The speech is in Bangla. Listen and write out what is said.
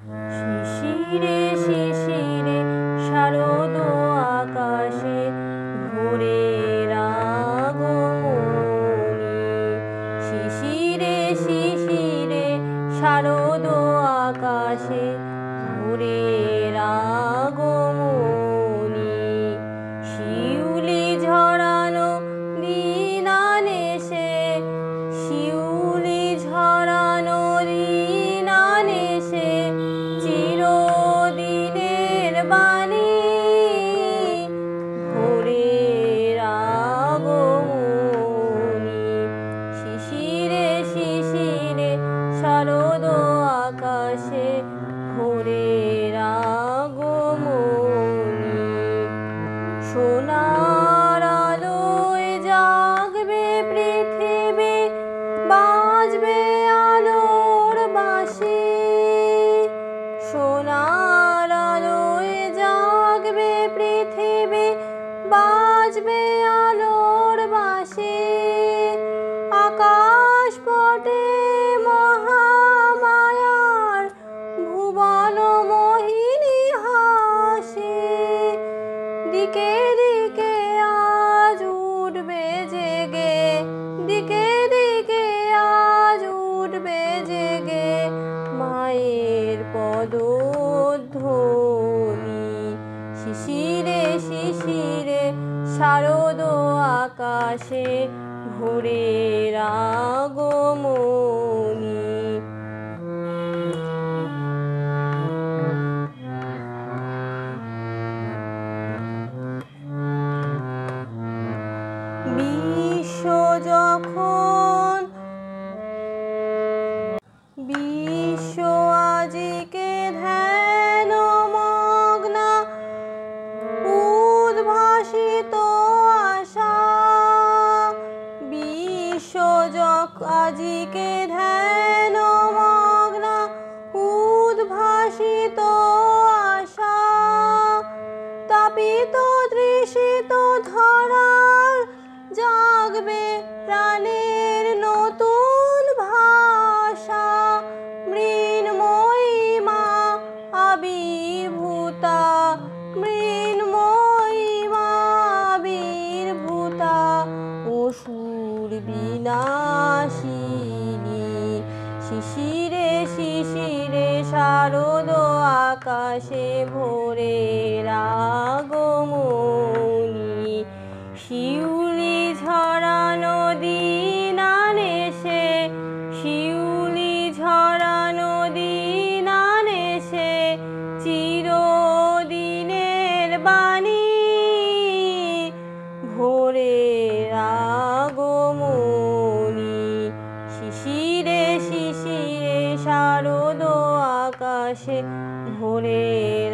শিশিরে শিশিরে শারদ আকাশে ভোরের আগমনী। শিশিরে শিশিরে শারদ আকাশে ভোরের আগমনী। শিউলি ঝরানো দিন আনেছে, শিউলি ঝরানো দিন আনেছে চিরদিনের বাণী। ভোরের আগমনী। শিশিরে শিশিরে শারদ আকাশে ভোরের আগমনী। সোনার আলোয় জাগবে পৃথিবী, বাজবে আলোর বাঁশি। সোনার আলোয় জাগবে পৃথিবী, বাজবে আলোর বাঁশি। আকাশ পটে মহামায়ার ভুবন মোহিনী হাসি। দিকে দিকে আজ উঠবে জেগে, দিকে দিকে আজ উঠবে জেগে মায়ের পদধ্বনি। শিশিরে শিশিরে শারদ আকাশে ভোরের আগমনী। বিশ্ব যখন বিশ্ব আজিকে ধ্যান মগ্না, উদ্ভাসিত আশা। বিশ্ব আজিকে ধ্যান মগ্না, উদ্ভাসিত আশা। তাপিত তৃষিত ধরার জাগবে প্রাণের নতুন ভাষা। মৃন্ময়ী মা আবির্ভূতা, মৃন্ময়ী মা আবির্ভূতা অসুর বিনাশিনী। শিশিরে শিশিরে শারদ আকাশে ভোরের আগমনী। শিউলি ঝরানো দিন আনেছে, শিউলি ঝরানো দিন আনেছে চিরদিনের বাণী। ভোরের আগমনী। শিশিরে শিশিরে শারদ আকাশে ভোরের